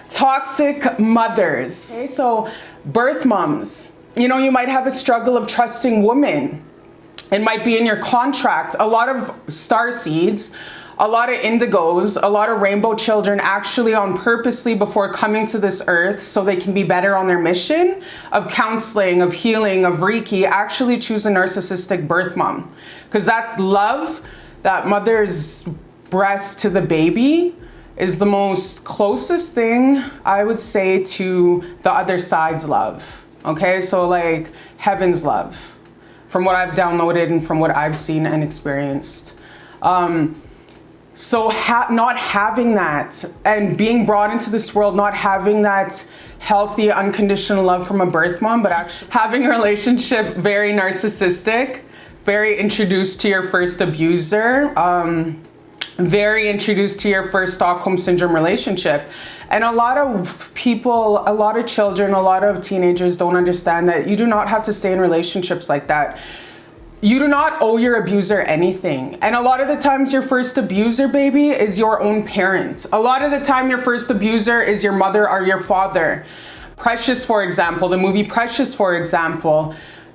Toxic mothers. Okay, so birth moms, you know, you might have a struggle of trusting women. It might be in your contract. A lot of star seeds, a lot of indigos, a lot of rainbow children actually on purposely before coming to this earth so they can be better on their mission of counseling, of healing, of Reiki, actually choose a narcissistic birth mom. Because that love, that mother's breast to the baby is the most closest thing I would say to the other side's love. Okay, so like heaven's love, from what I've downloaded and from what I've seen and experienced. So not having that and being brought into this world, not having that healthy, unconditional love from a birth mom, but actually having a relationship very narcissistic, very introduced to your first abuser, very introduced to your first Stockholm Syndrome relationship. And a lot of people, a lot of children, a lot of teenagers don't understand that you do not have to stay in relationships like that. You do not owe your abuser anything. And a lot of the times your first abuser, baby, is your own parent. A lot of the time your first abuser is your mother or your father. Precious, for example, the movie Precious, for example,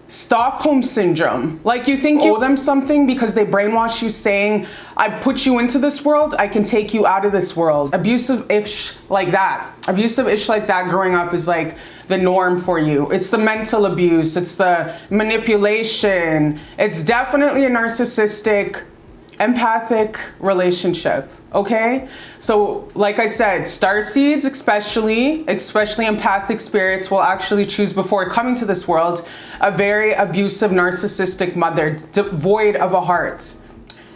Stockholm Syndrome. Like you think you owe them something because they brainwash you saying, I put you into this world, I can take you out of this world. Abusive-ish like that. Abusive-ish like that growing up is like the norm for you. It's the mental abuse, it's the manipulation. It's definitely a narcissistic, empathic relationship, okay? So like I said, starseeds especially empathic spirits will actually choose before coming to this world a very abusive narcissistic mother, devoid of a heart.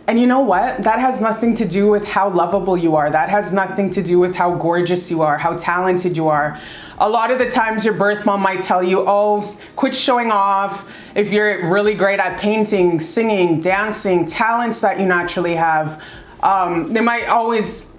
And you know what? That has nothing to do with how lovable you are. That has nothing to do with how gorgeous you are, how talented you are. A lot of the times your birth mom might tell you, oh, quit showing off. If you're really great at painting, singing, dancing, talents that you naturally have, they might always,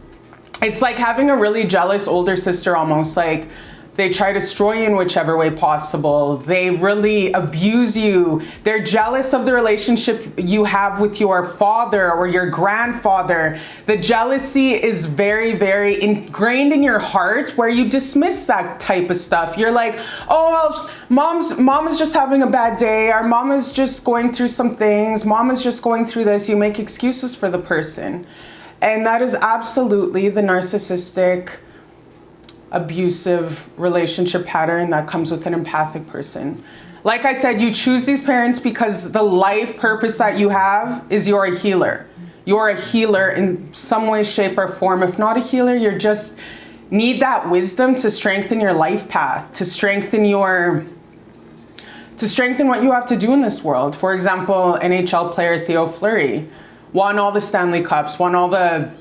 it's like having a really jealous older sister almost, like they try to destroy you in whichever way possible. They really abuse you. They're jealous of the relationship you have with your father or your grandfather. The jealousy is very, very ingrained in your heart where you dismiss that type of stuff. You're like, oh, well, mom is just having a bad day. Our mom is just going through some things. Mom is just going through this. You make excuses for the person. And that is absolutely the narcissistic, abusive relationship pattern that comes with an empathic person. Like I said, you choose these parents because the life purpose that you have is you're a healer. You're a healer in some way, shape, or form. If not a healer, you're just need that wisdom to strengthen your life path, to strengthen what you have to do in this world. For example, NHL player Theo Fleury won all the Stanley Cups, won all the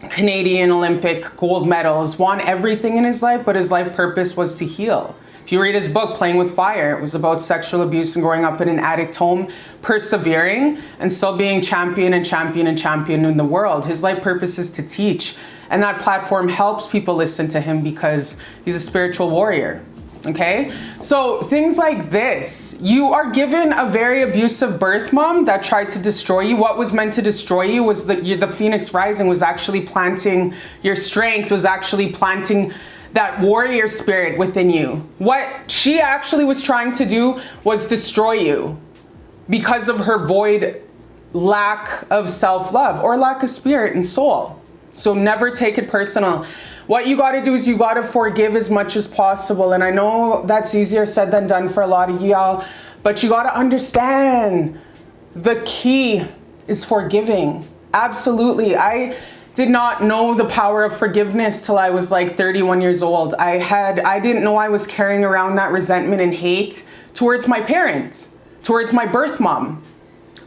Canadian Olympic gold medals, won everything in his life, but his life purpose was to heal. If you read his book, Playing with Fire, it was about sexual abuse and growing up in an addict home, persevering and still being champion and champion and champion in the world. His life purpose is to teach. And that platform helps people listen to him because he's a spiritual warrior. Okay, so things like this, you are given a very abusive birth mom that tried to destroy you. What was meant to destroy you was the Phoenix Rising was actually planting your strength, was actually planting that warrior spirit within you. What she actually was trying to do was destroy you because of her void lack of self-love or lack of spirit and soul. So never take it personal. What you got to do is you got to forgive as much as possible. And I know that's easier said than done for a lot of y'all, but you got to understand the key is forgiving. Absolutely. I did not know the power of forgiveness till I was like 31 years old. I didn't know I was carrying around that resentment and hate towards my parents, towards my birth mom.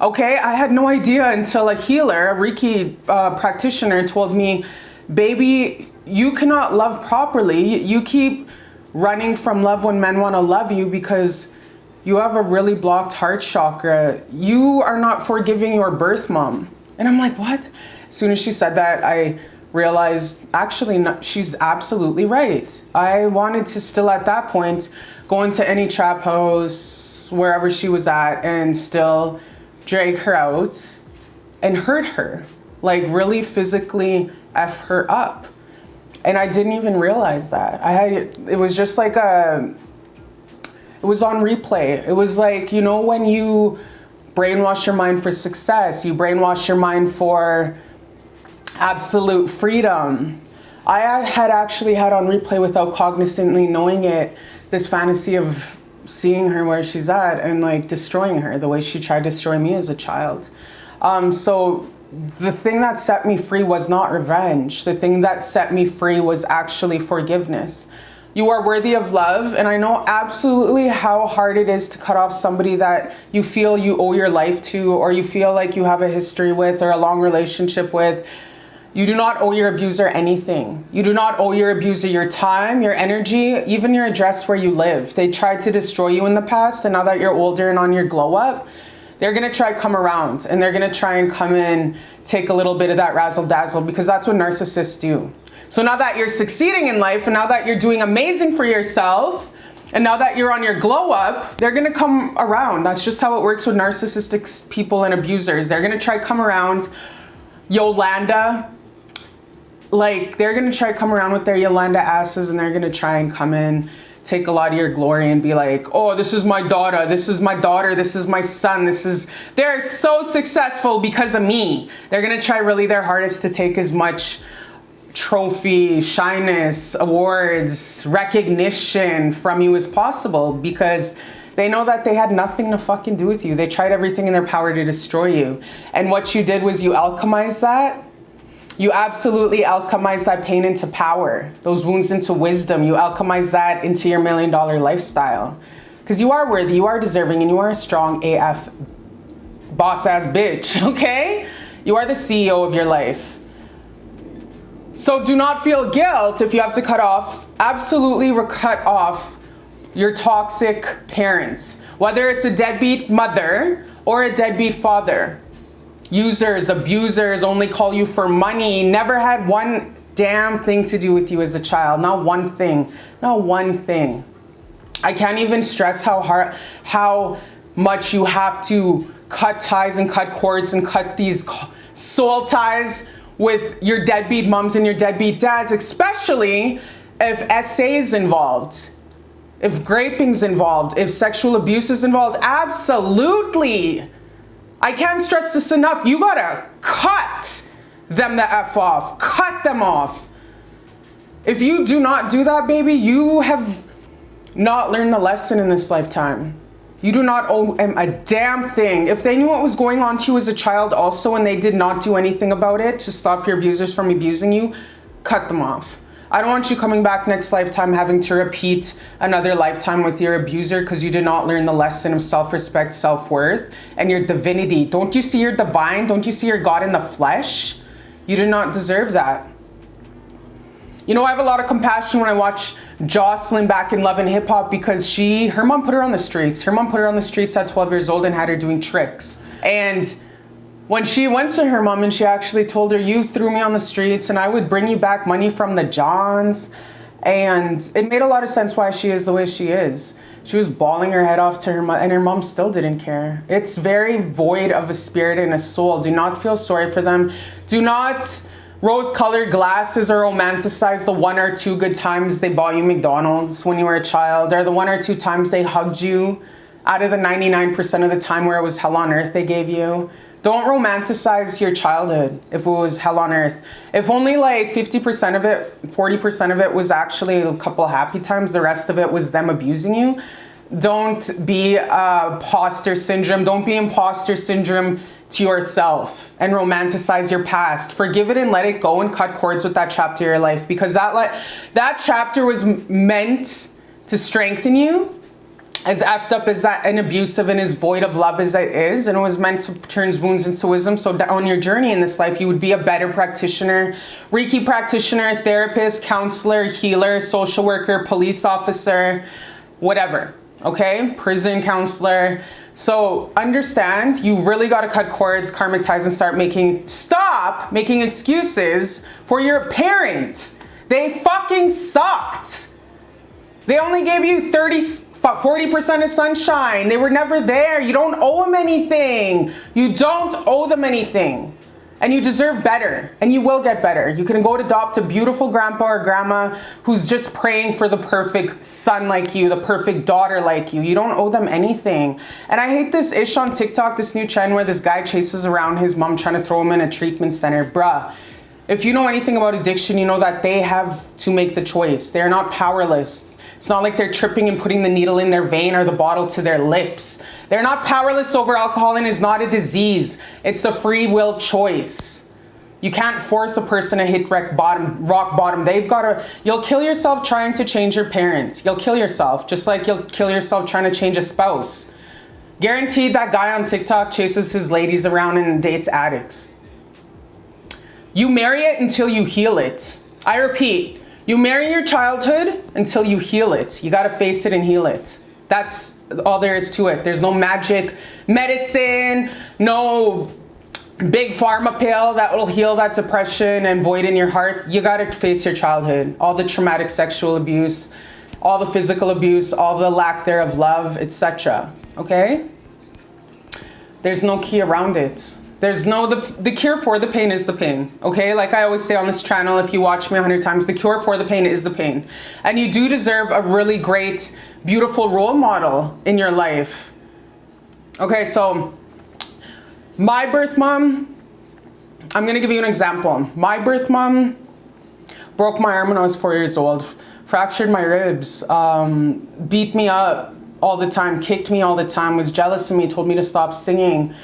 Okay, I had no idea until a healer, a Reiki practitioner told me, baby, you cannot love properly. You keep running from love when men want to love you because you have a really blocked heart chakra. You are not forgiving your birth mom. And I'm like, what? As soon as she said that, I realized actually she's absolutely right. I wanted to still at that point go into any trap house, wherever she was at, and still drag her out and hurt her, like really physically F her up. And I didn't even realize that. It was just like it was on replay. It was like, you know, when you brainwash your mind for success, you brainwash your mind for absolute freedom. I had actually had on replay, without cognizantly knowing it, this fantasy of seeing her where she's at and like destroying her the way she tried to destroy me as a child. So the thing that set me free was not revenge. The thing that set me free was actually forgiveness. You are worthy of love, and I know absolutely how hard it is to cut off somebody that you feel you owe your life to, or you feel like you have a history with or a long relationship with. You do not owe your abuser anything. You do not owe your abuser your time, your energy, even your address where you live. They tried to destroy you in the past, and now that you're older and on your glow up, they're gonna try to come around, and they're gonna try and come in, take a little bit of that razzle dazzle, because that's what narcissists do. So now that you're succeeding in life, and now that you're doing amazing for yourself, and now that you're on your glow up, they're gonna come around. That's just how it works with narcissistic people and abusers. They're gonna try to come around. Yolanda, like, they're gonna try to come around with their Yolanda asses, and they're gonna try and come in, take a lot of your glory and be like, oh, this is my daughter, this is my daughter, this is my son, they're so successful because of me. They're gonna try really their hardest to take as much trophy, shyness, awards, recognition from you as possible, because they know that they had nothing to fucking do with you. They tried everything in their power to destroy you. And what you did was you alchemized that. You absolutely alchemize that pain into power, those wounds into wisdom. You alchemize that into your $1 million lifestyle. Because you are worthy, you are deserving, and you are a strong AF boss ass bitch, okay? You are the CEO of your life. So do not feel guilt if you have to cut off, absolutely cut off your toxic parents. Whether it's a deadbeat mother or a deadbeat father. Users, abusers, only call you for money, never had one damn thing to do with you as a child. Not one thing, not one thing. I can't even stress how much you have to cut ties and cut cords and cut these soul ties with your deadbeat moms and your deadbeat dads, especially if SA is involved, if graping's involved, if sexual abuse is involved. Absolutely. I can't stress this enough. You gotta cut them the F off. Cut them off. If you do not do that, baby, you have not learned the lesson in this lifetime. You do not owe them a damn thing. If they knew what was going on to you as a child also, and they did not do anything about it to stop your abusers from abusing you, cut them off. I don't want you coming back next lifetime having to repeat another lifetime with your abuser because you did not learn the lesson of self-respect, self-worth, and your divinity. Don't you see your divine? Don't you see your God in the flesh? You do not deserve that. You know, I have a lot of compassion when I watch Jocelyn back in Love and Hip Hop, because her mom put her on the streets. Her mom put her on the streets at 12 years old and had her doing tricks. And when she went to her mom and she actually told her, you threw me on the streets and I would bring you back money from the Johns. And it made a lot of sense why she is the way she is. She was bawling her head off to her mom, and her mom still didn't care. It's very void of a spirit and a soul. Do not feel sorry for them. Do not rose-colored glasses or romanticize the 1 or 2 good times they bought you McDonald's when you were a child, or the 1 or 2 times they hugged you out of the 99% of the time where it was hell on earth they gave you. Don't romanticize your childhood if it was hell on earth. If only like 50% of it, 40% of it was actually a couple happy times, the rest of it was them abusing you. Don't be imposter syndrome. Don't be imposter syndrome to yourself and romanticize your past. Forgive it and let it go and cut cords with that chapter of your life, because that chapter was meant to strengthen you. As effed up as that and abusive and as void of love as it is, and it was meant to turn wounds into wisdom, so on your journey in this life you would be a better practitioner, Reiki practitioner, therapist, counselor, healer, social worker, police officer, whatever, okay? Prison counselor. So understand, you really got to cut cords, karmic ties, and stop making excuses for your parent. They fucking sucked. They only gave you 40% of sunshine. They were never there. You don't owe them anything. You don't owe them anything. And you deserve better, and you will get better. You can go to adopt a beautiful grandpa or grandma who's just praying for the perfect son like you, the perfect daughter like you. You don't owe them anything. And I hate this ish on TikTok, this new trend where this guy chases around his mom trying to throw him in a treatment center. Bruh, if you know anything about addiction, you know that they have to make the choice. They're not powerless. It's not like they're tripping and putting the needle in their vein or the bottle to their lips. They're not powerless over alcohol, and it's not a disease. It's a free will choice. You can't force a person to hit rock bottom. They've got to, you'll kill yourself trying to change your parents. You'll kill yourself, just like you'll kill yourself trying to change a spouse. Guaranteed that guy on TikTok chases his ladies around and dates addicts. You marry it until you heal it. I repeat, you marry your childhood until you heal it. You gotta face it and heal it. That's all there is to it. There's no magic medicine, no big pharma pill that will heal that depression and void in your heart. You gotta face your childhood. All the traumatic sexual abuse, all the physical abuse, all the lack thereof love, etc. Okay? There's no key around it. There's no, the cure for the pain is the pain, okay? Like I always say on this channel, if you watch me 100 times, the cure for the pain is the pain. And you do deserve a really great, beautiful role model in your life. Okay, so my birth mom, I'm gonna give you an example. My birth mom broke my arm when I was 4 years old, fractured my ribs, beat me up all the time, kicked me all the time, was jealous of me, told me to stop singing.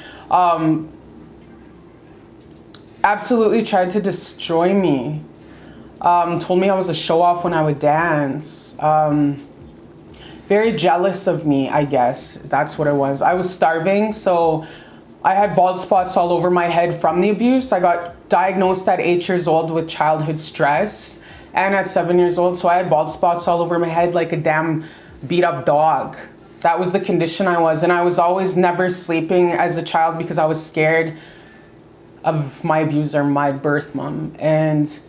Absolutely tried to destroy me. Told me I was a show-off when I would dance. Very jealous of me, I guess. That's what it was. I was starving, so I had bald spots all over my head from the abuse. I got diagnosed at 8 years old with childhood stress, and at 7 years old, so I had bald spots all over my head like a damn beat-up dog. That was the condition I was, and I was always never sleeping as a child because I was scared of my abuser, my birth mom. And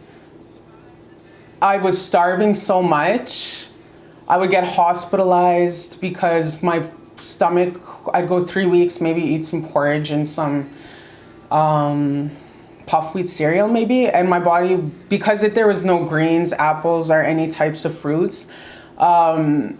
I was starving so much, I would get hospitalized because my stomach, I'd go 3 weeks, maybe eat some porridge and some puff wheat cereal maybe, and my body, because there was no greens, apples, or any types of fruits, my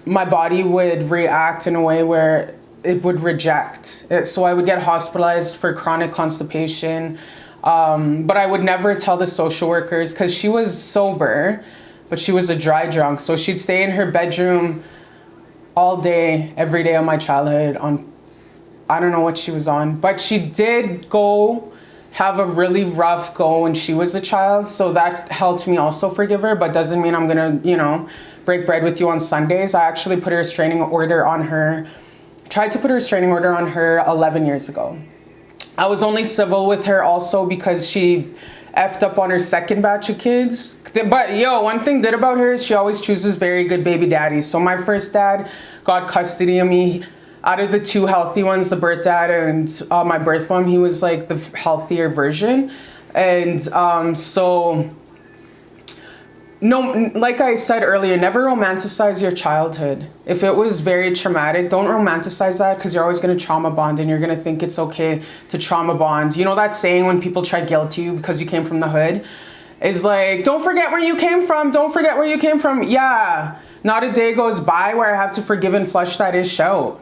body would react in a way where it would reject it. So I would get hospitalized for chronic constipation. But I would never tell the social workers because she was sober, but she was a dry drunk. So she'd stay in her bedroom all day, every day of my childhood on, I don't know what she was on, but she did go have a really rough go when she was a child. So that helped me also forgive her, but doesn't mean I'm gonna, you know, break bread with you on Sundays. I actually put a restraining order on her. Tried to put a restraining order on her 11 years ago. I was only civil with her also because she effed up on her second batch of kids. But yo, one thing good about her is she always chooses very good baby daddies. So my first dad got custody of me. Out of the two healthy ones, the birth dad and my birth mom, he was like the healthier version. And so, no, like I said earlier, never romanticize your childhood. If it was very traumatic, don't romanticize that because you're always going to trauma bond and you're going to think it's okay to trauma bond. You know that saying when people try guilt you because you came from the hood? Is like, don't forget where you came from. Don't forget where you came from. Yeah, not a day goes by where I have to forgive and flush that ish out.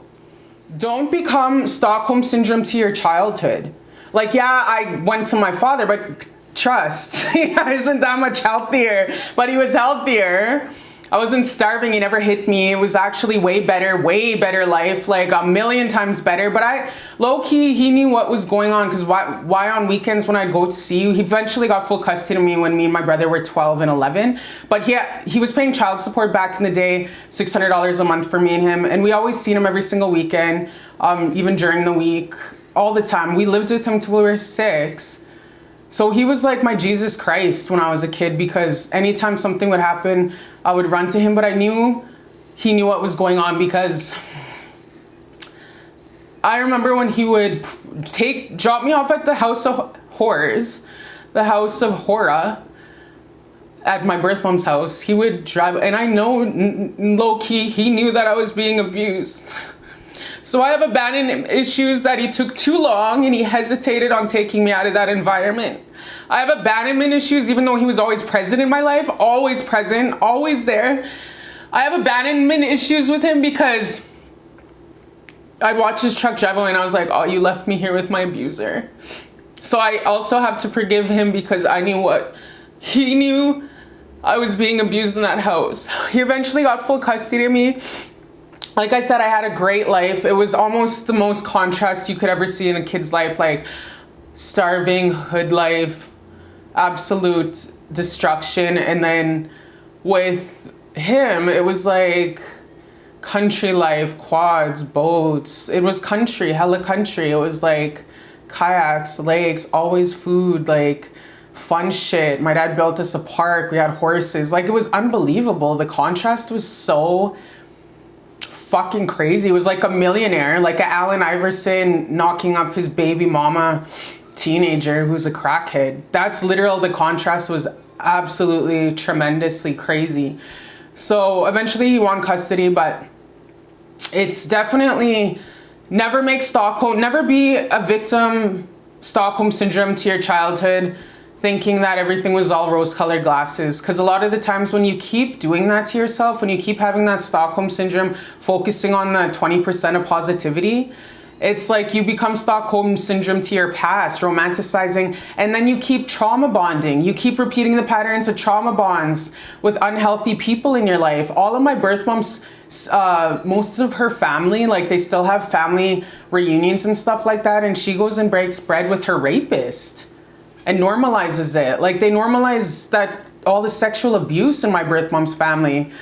Don't become Stockholm Syndrome to your childhood. Like, yeah, I went to my father, but trust, he isn't that much healthier, but he was healthier. I wasn't starving, he never hit me. It was actually way better life, like a million times better. But I, low-key, he knew what was going on because why on weekends when I'd go to see you, he eventually got full custody of me when me and my brother were 12 and 11. But he was paying child support back in the day, $600 a month for me and him. And we always seen him every single weekend, even during the week, all the time. We lived with him till we were 6. So he was like my Jesus Christ when I was a kid because anytime something would happen, I would run to him, but I knew he knew what was going on because I remember when he would drop me off at the house of horrors, the house of horror at my birth mom's house. He would drive, and I know low-key he knew that I was being abused. So I have abandonment issues that he took too long and he hesitated on taking me out of that environment. I have abandonment issues even though he was always present in my life, always present, always there. I have abandonment issues with him because I'd watch his truck drive away and I was like, oh, you left me here with my abuser. So I also have to forgive him because I knew what he knew. I was being abused in that house. He eventually got full custody of me. Like I said, I had a great life. It was almost the most contrast you could ever see in a kid's life, like starving, hood life, absolute destruction. And then with him, it was like country life, quads, boats. It was country, hella country. It was like kayaks, lakes, always food, like fun shit. My dad built us a park. We had horses. Like, it was unbelievable. The contrast was so fucking crazy. It was like a millionaire, like a Allen Iverson knocking up his baby mama teenager who's a crackhead. That's literal. The contrast was absolutely tremendously crazy. So eventually he won custody, but it's definitely never make Stockholm, never be a victim Stockholm syndrome to your childhood, thinking that everything was all rose-colored glasses. Because a lot of the times when you keep doing that to yourself, when you keep having that Stockholm syndrome, focusing on the 20% of positivity, it's like you become Stockholm syndrome to your past, romanticizing, and then you keep trauma bonding. You keep repeating the patterns of trauma bonds with unhealthy people in your life. All of my birth moms, most of her family, like they still have family reunions and stuff like that, and she goes and breaks bread with her rapist and normalizes it. Like, they normalize that, all the sexual abuse in my birth mom's family.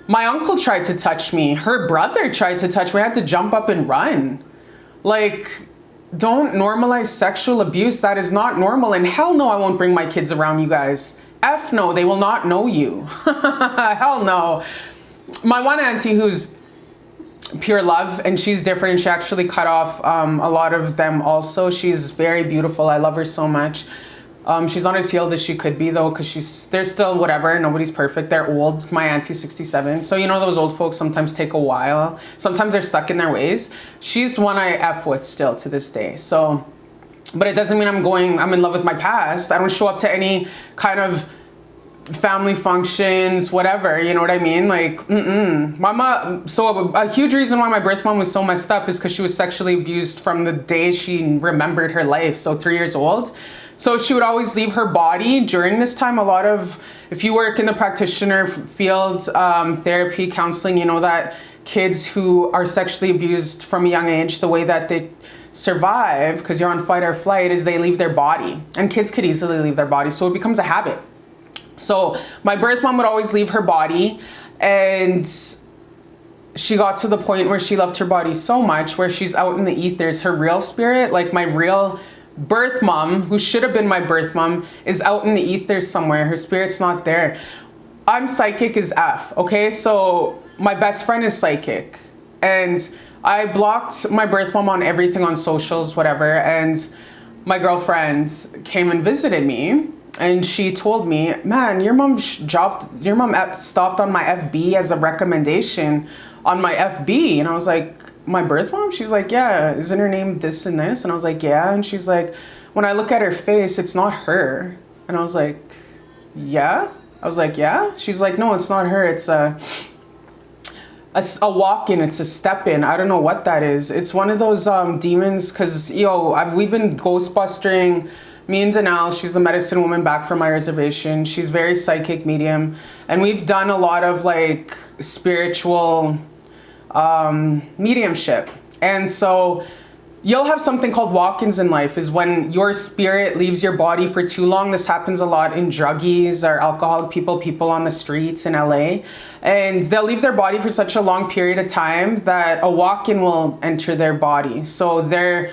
My uncle tried to touch me. Her brother tried to touch me. I had to jump up and run. Like, don't normalize sexual abuse. That is not normal. And hell no, I won't bring my kids around you guys. F no, they will not know you. Hell no. My one auntie who's pure love, and she's different, and she actually cut off a lot of them also. She's very beautiful. I love her so much. She's not as healed as she could be though, because there's still whatever, nobody's perfect. They're old. My auntie's 67. So you know those old folks sometimes take a while. Sometimes they're stuck in their ways. She's one I F with still to this day. So, but it doesn't mean I'm in love with my past. I don't show up to any kind of family functions, whatever, you know what I mean? Like, Mama, so a huge reason why my birth mom was so messed up is because she was sexually abused from the day she remembered her life, so 3 years old. So she would always leave her body during this time. A lot of, if you work in the practitioner field, therapy, counseling, you know that kids who are sexually abused from a young age, the way that they survive, because you're on fight or flight, is they leave their body. And kids could easily leave their body, so it becomes a habit. So my birth mom would always leave her body, and she got to the point where she loved her body so much where she's out in the ethers. Her real spirit, like my real birth mom, who should have been my birth mom, is out in the ethers somewhere. Her spirit's not there. I'm psychic as F, okay? So my best friend is psychic, and I blocked my birth mom on everything, on socials, whatever, and my girlfriend came and visited me. And she told me, man, your mom stopped on my FB as a recommendation on my FB. And I was like, my birth mom? She's like, yeah, isn't her name this and this? And I was like, yeah. And she's like, when I look at her face, it's not her. And I was like, yeah? I was like, yeah? She's like, no, it's not her. It's a walk-in, it's a step-in. I don't know what that is. It's one of those demons, because, we've been ghostbustering. Me and Danelle, she's the medicine woman back from my reservation. She's very psychic medium. And we've done a lot of like spiritual mediumship. And so you'll have something called walk-ins in life, is when your spirit leaves your body for too long. This happens a lot in druggies or alcoholic people on the streets in LA. And they'll leave their body for such a long period of time that a walk-in will enter their body. So they're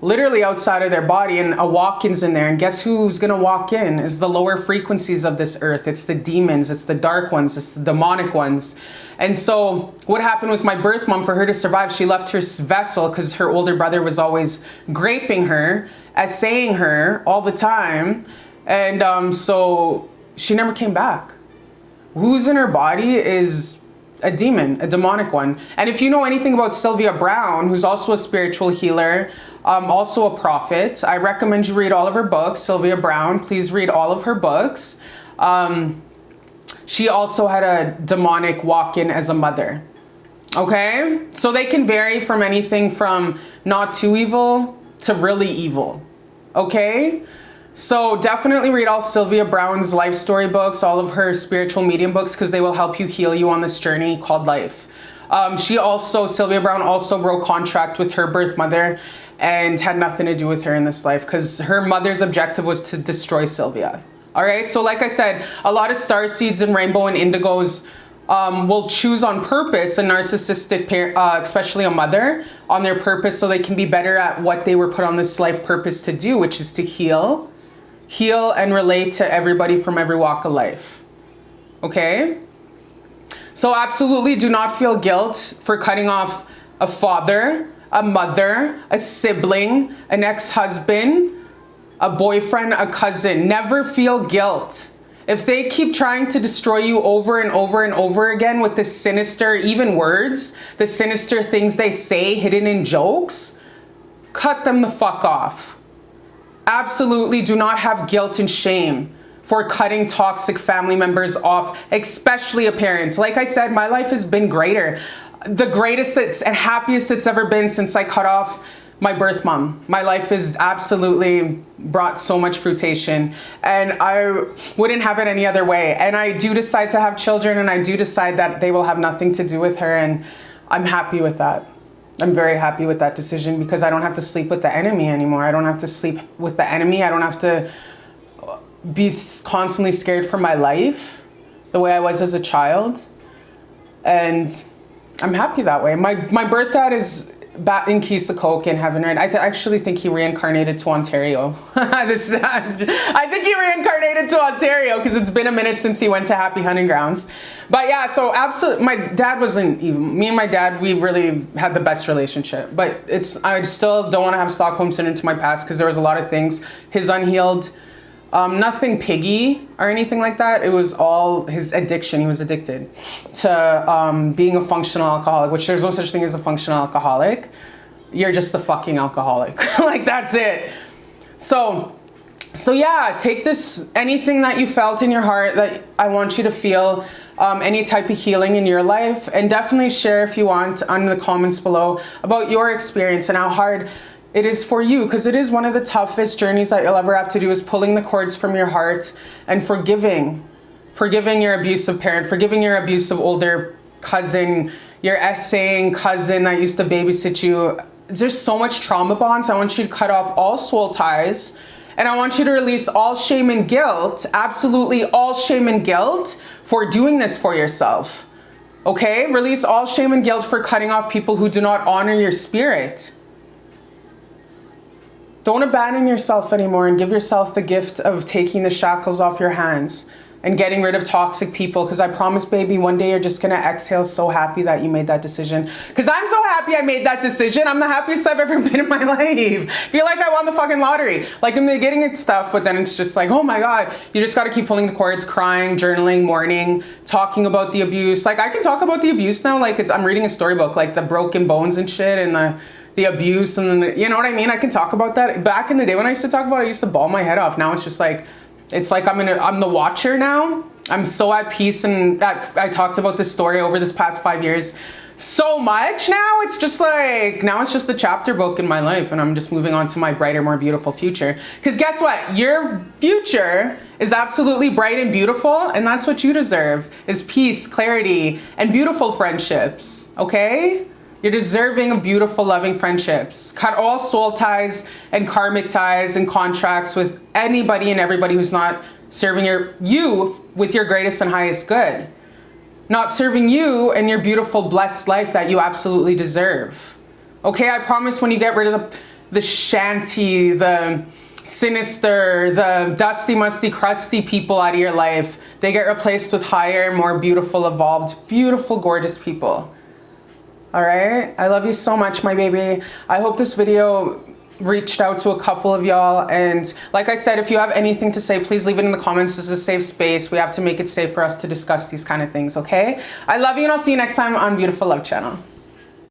literally outside of their body, and a walk-in's in there, and guess who's gonna walk in? Is the lower frequencies of this earth. It's the demons, it's the dark ones, it's the demonic ones. And so what happened with my birth mom, for her to survive, she left her vessel because her older brother was always graping her, assaying her all the time, and so she never came back. Who's in her body is a demon, a demonic one. And if you know anything about Sylvia Browne, who's also a spiritual healer, also a prophet, I recommend you read all of her books. Sylvia Browne, please read all of her books. She also had a demonic walk-in as a mother. Okay? So they can vary from anything from not too evil to really evil. Okay? So definitely read all Sylvia Browne's life story books, all of her spiritual medium books, because they will help you heal you on this journey called life. Sylvia Browne also broke contract with her birth mother and had nothing to do with her in this life, because her mother's objective was to destroy Sylvia. All right. So like I said, a lot of star seeds and rainbow and indigos will choose on purpose a narcissistic parent, especially a mother, on their purpose, so they can be better at what they were put on this life purpose to do, which is to heal and relate to everybody from every walk of life. Okay? So absolutely do not feel guilt for cutting off a father, a mother, a sibling, an ex-husband, a boyfriend, a cousin. Never feel guilt. If they keep trying to destroy you over and over and over again with the sinister, even words, the sinister things they say hidden in jokes, cut them the fuck off. Absolutely do not have guilt and shame for cutting toxic family members off, especially a parent. Like I said, my life has been greater. The greatest and happiest it's ever been since I cut off my birth mom. My life has absolutely brought so much fruition, and I wouldn't have it any other way. And I do decide to have children, and I do decide that they will have nothing to do with her, and I'm happy with that. I'm very happy with that decision, because I don't have to sleep with the enemy anymore. I don't have to sleep with the enemy. I don't have to be constantly scared for my life the way I was as a child. And I'm happy that way. My birth dad is back in Keesacoke in heaven, right? I actually think he reincarnated to Ontario. I think he reincarnated to Ontario, because it's been a minute since he went to Happy Hunting Grounds. But yeah, so absolutely, my dad wasn't even, me and my dad, we really had the best relationship. But I still don't want to have Stockholm Syndrome to my past, because there was a lot of things, his unhealed, nothing piggy or anything like that. It was all his addiction. He was addicted to being a functional alcoholic, which there's no such thing as a functional alcoholic. You're just a fucking alcoholic. Like, that's it. So yeah, take this, anything that you felt in your heart that I want you to feel, any type of healing in your life, and definitely share if you want on the comments below about your experience and how hard it is for you, because it is one of the toughest journeys that you'll ever have to do, is pulling the cords from your heart and forgiving your abusive parent, forgiving your abusive older cousin, your essaying cousin that used to babysit you. There's so much trauma bonds. I want you to cut off all soul ties, and I want you to release all shame and guilt, absolutely all shame and guilt for doing this for yourself. Okay? Release all shame and guilt for cutting off people who do not honor your spirit. Don't abandon yourself anymore, and give yourself the gift of taking the shackles off your hands and getting rid of toxic people, because I promise, baby, one day you're just going to exhale so happy that you made that decision. Because I'm so happy I made that decision. I'm the happiest I've ever been in my life. Feel like I won the fucking lottery. Like, I'm getting it stuff, but then it's just like, oh my God, you just got to keep pulling the cords, crying, journaling, mourning, talking about the abuse. Like, I can talk about the abuse now. Like, I'm reading a storybook, like the broken bones and shit, and the abuse, and you know what I mean? I can talk about that. Back in the day when I used to talk about it, I used to bawl my head off. Now it's just like, it's like I'm the watcher now. I'm so at peace, and I talked about this story over this past 5 years so much. Now it's just like, now it's just a chapter book in my life, and I'm just moving on to my brighter, more beautiful future. Because guess what? Your future is absolutely bright and beautiful, and that's what you deserve, is peace, clarity, and beautiful friendships, okay? You're deserving of beautiful, loving friendships. Cut all soul ties and karmic ties and contracts with anybody and everybody who's not serving you with your greatest and highest good. Not serving you and your beautiful, blessed life that you absolutely deserve. Okay, I promise when you get rid of the shanty, the sinister, the dusty, musty, crusty people out of your life, they get replaced with higher, more beautiful, evolved, beautiful, gorgeous people. All right, I love you so much, my baby. I hope this video reached out to a couple of y'all, and like I said, if you have anything to say, please leave it in the comments. This is a safe space. We have to make it safe for us to discuss these kind of things, okay? I love you, and I'll see you next time on Beautiful Love Channel.